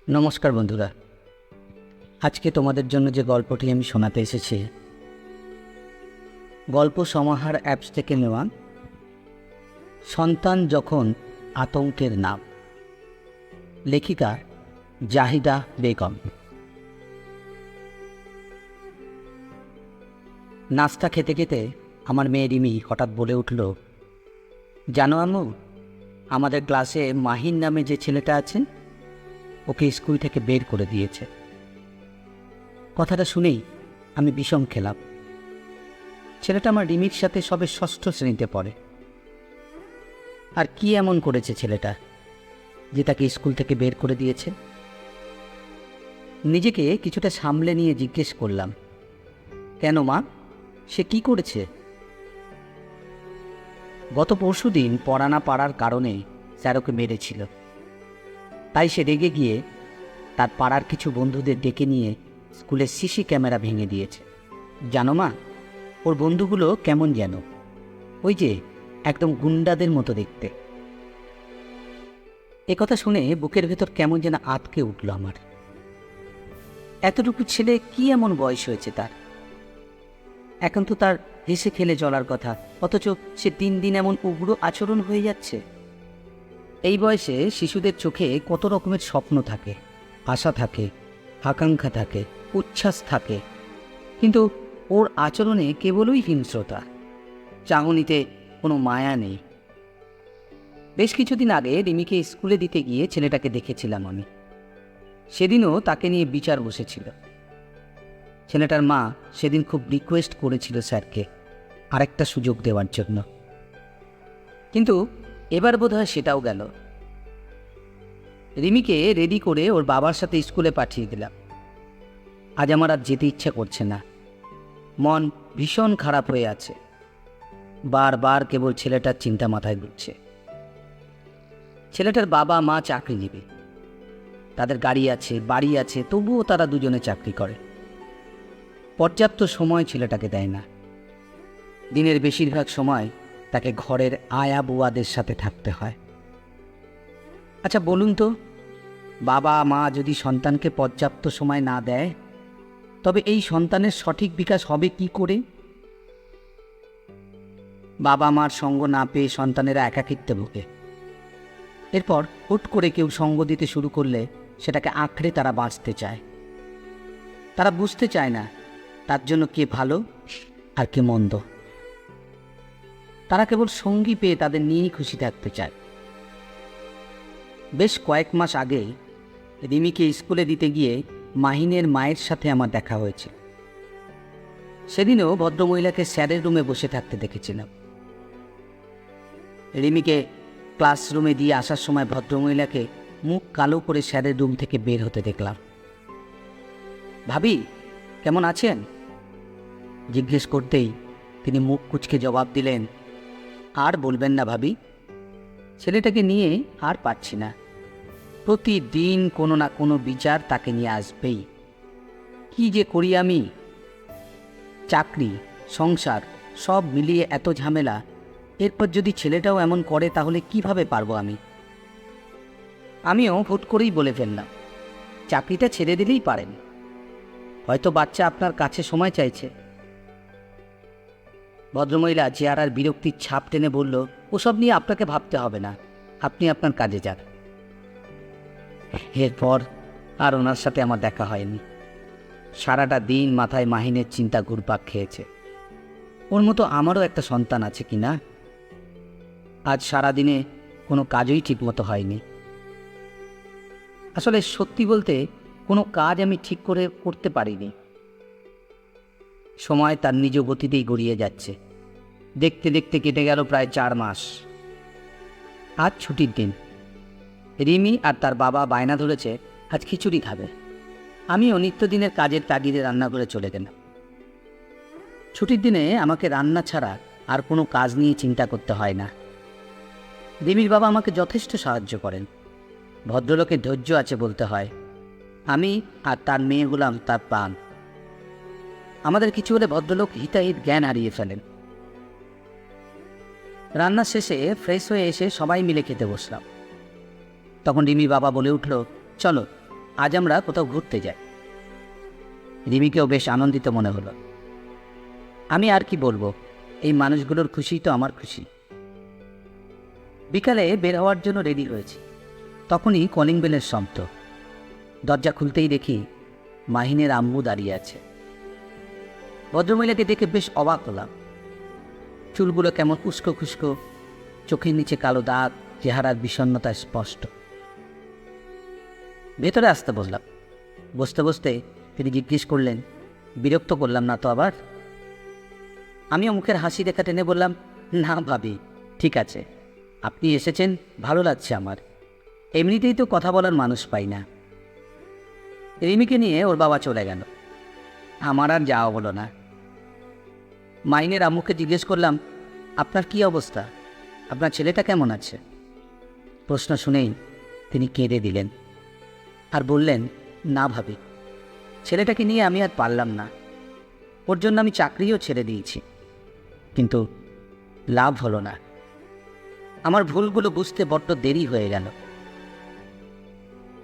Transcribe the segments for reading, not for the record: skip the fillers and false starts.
নমস্কার বন্ধুরা, আজকে তোমাদের জন্য যে গল্পটি আমি শোনাতে এসেছি, গল্প সমাহার অ্যাপস থেকে নেওয়া। সন্তান যখন আতঙ্কের নাম। লেখিকা জাহিদা বেগম। নাস্তা খেতে খেতে আমার মেয়ে রিমি হঠাৎ বলে উঠল, জানো আম্মু, আমাদের ক্লাসে মাহিন নামে যে ছেলেটা আছেন, ওকে স্কুল থেকে বের করে দিয়েছে। কথাটা শুনেই আমি বিষম খেলাম। ছেলেটা আমার রিমির সাথে সবে ষষ্ঠ শ্রেণীতে পড়ে। আর কি এমন করেছে ছেলেটা যে তাকে স্কুল থেকে বের করে দিয়েছে? নিজেকে কিছুটা সামলে নিয়ে জিজ্ঞেস করলাম, কেন মা, সে কি করেছে? গত পরশুদিন পড়া না পারার কারণে স্যার ওকে মেরেছিল। তাই সে রেগে গিয়ে তার পাড়ার কিছু বন্ধুদের ডেকে নিয়ে স্কুলের সিসি ক্যামেরা ভেঙে দিয়েছে। জানো মা, ওর বন্ধুগুলো কেমন যেন, ওই যে একদম গুন্ডাদের মতো দেখতে। কথা শুনে বুকের ভেতর কেমন যেন আটকে উঠল আমার। এতটুকু ছেলে, কি এমন বয়স হয়েছে তার? এখন তো তার হেসে খেলে চলার কথা, অথচ সে দিন দিন এমন উগ্র আচরণ হয়ে যাচ্ছে। এই বয়সে শিশুদের চোখে কত রকমের স্বপ্ন থাকে, আশা থাকে, আকাঙ্ক্ষা থাকে, উচ্ছ্বাস থাকে, কিন্তু ওর আচরণে কেবলই হিংস্রতা, চাহনিতে কোনো মায়া নেই। বেশ কিছুদিন আগে রিমিকে স্কুলে দিতে গিয়ে ছেলেটাকে দেখেছিলাম আমি। সেদিনও তাকে নিয়ে বিচার বসেছিল। ছেলেটার মা সেদিন খুব রিকোয়েস্ট করেছিল স্যারকে আরেকটা সুযোগ দেওয়ার জন্য, কিন্তু এবার বোধহয় সেটাও গেল। রিমিকে রেডি করে ওর বাবার সাথে স্কুলে পাঠিয়ে দিলাম। আজ আমার আর যেতে ইচ্ছা করছে না, মন ভীষণ খারাপ হয়ে আছে। বারবার কেবল ছেলেটার চিন্তা মাথায় ঘুরছে। ছেলেটার বাবা মা চাকরিজীবী, তাদের গাড়ি আছে, বাড়ি আছে, তবুও তারা দুজনে চাকরি করে। পর্যাপ্ত সময় ছেলেটাকে দেয় না। দিনের বেশিরভাগ সময় তাকে ঘরের আয়া বুয়াদের সাথে থাকতে হয়। আচ্ছা বলুন তো, বাবা মা যদি সন্তানকে পর্যাপ্ত সময় না দেয়, তবে এই সন্তানের সঠিক বিকাশ হবে কি করে? বাবা মার সঙ্গ না পেয়ে সন্তানেরা একাকিত্বে ভোগে। এরপর হুট করে কেউ সঙ্গ দিতে শুরু করলে সেটাকে আঁকড়ে তারা বাঁচতে চায়। তারা বুঝতে চায় না তার জন্য কে ভালো আর কে মন্দ। তারা কেবল সঙ্গী পেয়ে তাদের নিয়েই খুশি থাকতে চায়। বেশ কয়েক মাস আগে রিমিকে স্কুলে দিতে গিয়ে মাহিনের মায়ের সাথে আমার দেখা হয়েছিল। সেদিনও ভদ্রমহিলাকে স্যারের রুমে বসে থাকতে দেখেছিলাম। রিমিকে ক্লাসরুমে দিয়ে আসার সময় ভদ্রমহিলাকে মুখ কালো করে স্যারের রুম থেকে বের হতে দেখলাম। ভাবি, কেমন আছেন জিজ্ঞেস করতেই তিনি মুখ কুঁচকে জবাব দিলেন, আর বলবেন না ভাবি, ছেলেটাকে নিয়ে আর পারছি না। প্রতিদিন কোনো না কোনো বিচার তাকে নিয়ে আসবেই। কি যে করি আমি, চাকরি, সংসার সব মিলিয়ে এত ঝামেলা। এরপর যদি ছেলেটাও এমন করে তাহলে কিভাবে পারবো আমি? আমিও হুট করেই বলে ফেললাম, চাকরিটা ছেড়ে দিলেই পারেন, হয়তো বাচ্চা আপনার কাছে সময় চাইছে। ভদ্রমহিলা চেহারার বিরক্তির ছাপ টেনে বলল, ওসব নিয়ে আপনাকে ভাবতে হবে না, আপনি আপনার কাজে যান। এরপর আর ওনার সাথে আমার দেখা হয়নি। সারাটা দিন মাথায় মাহিনের চিন্তা ঘুরপাক খেয়েছে। ওর মতো আমারও একটা সন্তান আছে কি না। আজ সারাদিনে কোনো কাজই ঠিকমতো হয়নি। আসলে সত্যি বলতে কোনো কাজ আমি ঠিক করে করতে পারিনি। সময় তার নিজ গতিতেই গড়িয়ে যাচ্ছে। দেখতে দেখতে কেটে গেল প্রায় 4 মাস। আজ ছুটির দিন। রিমি আর তার বাবা বায়না ধরেছে আজ খিচুড়ি খাবে। আমিও নিত্যদিনের কাজের তাগিদে রান্নাঘরে চলে গেলাম। ছুটির দিনে আমাকে রান্না ছাড়া আর কোনো কাজ নিয়ে চিন্তা করতে হয় না। রিমির বাবা আমাকে যথেষ্ট সাহায্য করেন। ভদ্রলোকের ধৈর্য আছে বলতে হয়। আমি আর তার মেয়ে হলাম তার প্রাণ। আমাদের কিছু হলে ভদ্রলোক হিতাহিত জ্ঞান হারিয়ে ফেলেন। রান্না শেষে ফ্রেশ হয়ে এসে সবাই মিলে খেতে বসলাম। তখন রিমির বাবা বলে উঠল, চলো আজ আমরা কোথাও ঘুরতে যাই। রিমিকেও বেশ আনন্দিত মনে হলো। আমি আর কি বলবো, এই মানুষগুলোর খুশিই তো আমার খুশি। বিকালে বের হওয়ার জন্য রেডি হয়েছি, তখনই কলিং বেলের শব্দ। দরজা খুলতেই দেখি মাহিনের আম্মু দাঁড়িয়ে আছে। ভদ্রমহিলাকে দেখে বেশ অবাক হলাম। চুলগুলো কেমন উস্কো খুস্কো, চোখের নিচে কালো দাগ, চেহারার বিষণ্ণতা স্পষ্ট। ভেতরে আসতে বসলাম। বসতে বসতে তিনি জিজ্ঞেস করলেন, বিরক্ত করলাম না তো আবার? আমিও মুখের হাসি রেখা টেনে বললাম, না ভাবি, ঠিক আছে, আপনি এসেছেন, ভালো লাগছে আমার। এমনিতেই তো কথা বলার মানুষ পাই না। রিমিকে নিয়ে ওর বাবা চলে গেল। আমার আর যাওয়া হলো না। মাইনের আম্মুকে জিজ্ঞেস করলাম, আপনার কি অবস্থা, আপনার ছেলেটা কেমন আছে? প্রশ্ন শুনেই তিনি কেঁদে দিলেন আর বললেন, না ভাবি, ছেলেটাকে নিয়ে আমি আর পারলাম না। ওর জন্য আমি চাকরিও ছেড়ে দিয়েছি, কিন্তু লাভ হলো না। আমার ভুলগুলো বুঝতে বড্ড দেরি হয়ে গেল।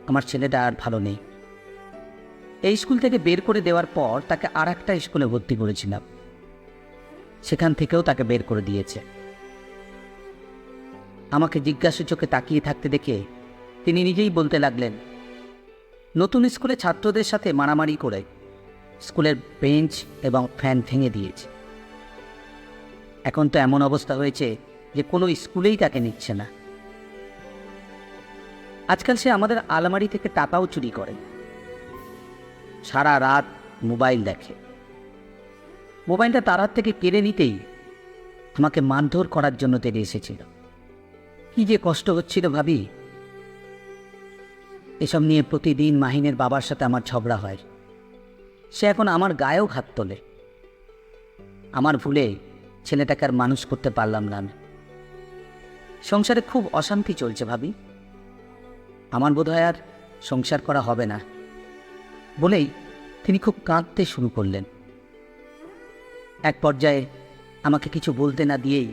আমার ছেলেটা আর ভালো নেই। এই স্কুল থেকে বের করে দেওয়ার পর তাকে আর একটা স্কুলে ভর্তি করেছিলাম, সেখান থেকেও তাকে বের করে দিয়েছে। আমাকে জিজ্ঞাসু চোখে তাকিয়ে থাকতে দেখে তিনি নিজেই বলতে লাগলেন, নতুন স্কুলে ছাত্রদের সাথে মারামারি করে স্কুলের বেঞ্চ এবং ফ্যান ভেঙে দিয়েছে। এখন তো এমন অবস্থা হয়েছে যে কোনো স্কুলেই তাকে নিচ্ছে না। আজকাল সে আমাদের আলমারি থেকে টাকাও চুরি করে, সারা রাত মোবাইল দেখে। মোবাইলটা তার হাত থেকে কেড়ে নিতেই আমাকে মারধর করার জন্য তেড়ে এসেছিল। কি যে কষ্ট হচ্ছিল ভাবি। এসব নিয়ে প্রতিদিন মাহিনের বাবার সাথে আমার ঝগড়া হয়। সে এখন আমার গায়েও হাত তোলে। আমার ভুলে ছেলেটাকে আর মানুষ করতে পারলাম না আমি। সংসারে খুব অশান্তি চলছে ভাবি। আমার বোধহয় আর সংসার করা হবে না বলেই তিনি খুব কাঁদতে শুরু করলেন। এক পর্যায়ে আমাকে কিছু বলতে না দিয়েই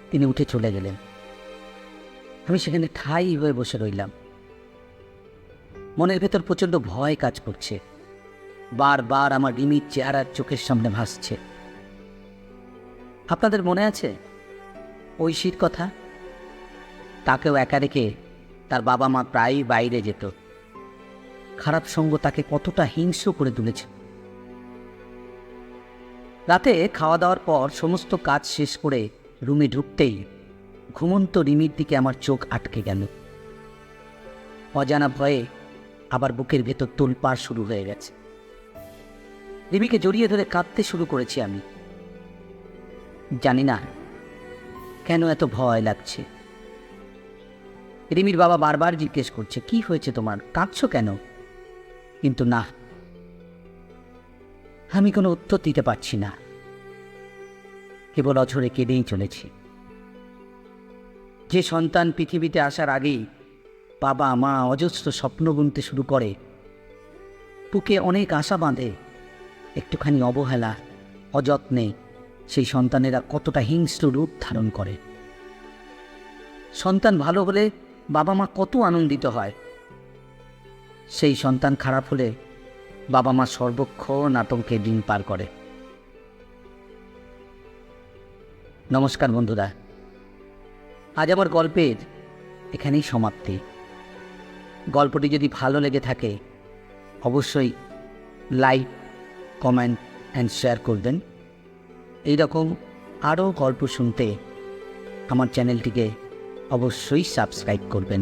তিনি উঠে চলে গেলেন। আমি সেখানে ঠাই হয়ে বসে রইলাম। মনের ভেতর প্রচণ্ড ভয় কাজ করছে। বারবার আমার রিমির চেহারার চোখের সামনে ভাসছে। আপনাদের মনে আছে ঐশীর কথা? তাকেও একা রেখে তার বাবা মা প্রায়ই বাইরে যেত। খারাপ সঙ্গ তাকে কতটা হিংস্র করে তুলেছে। রাতে খাওয়া দাওয়ার পর সমস্ত কাজ শেষ করে রুমে ঢুকতেই ঘুমন্ত রিমির দিকে আমার চোখ আটকে গেল। অজানা ভয়ে আবার বুকের ভেতর তোলপাড় শুরু হয়ে গেছে। রিমিকে জড়িয়ে ধরে কাঁদতে শুরু করেছি আমি। জানি না কেন এত ভয় লাগছে। রিমির বাবা বারবার জিজ্ঞেস করছে, কি হয়েছে তোমার, কাঁদছো কেন? কিন্তু না, আমি কোনো উত্তর দিতে পারছি না। কেবল অঝরে কেঁদেই চলেছি। যে সন্তান পৃথিবীতে আসার আগেই বাবা মা অজস্র স্বপ্ন বুনতে শুরু করে, বুকে অনেক আশা বাঁধে, একটুখানি অবহেলা, অযত্নে সেই সন্তানেরা কতটা হিংস্র রূপ ধারণ করে। সন্তান ভালো হলে বাবা মা কত আনন্দিত হয়, সেই সন্তান খারাপ হলে বাবা মা সর্বক্ষণ আতঙ্কে দিন পার করে। নমস্কার বন্ধুরা, আজ আমার গল্পের এখানেই সমাপ্তি। গল্পটি যদি ভালো লেগে থাকে অবশ্যই লাইক, কমেন্ট অ্যান্ড শেয়ার করবেন। এইরকম আরও গল্প শুনতে আমার চ্যানেলটিকে অবশ্যই সাবস্ক্রাইব করবেন।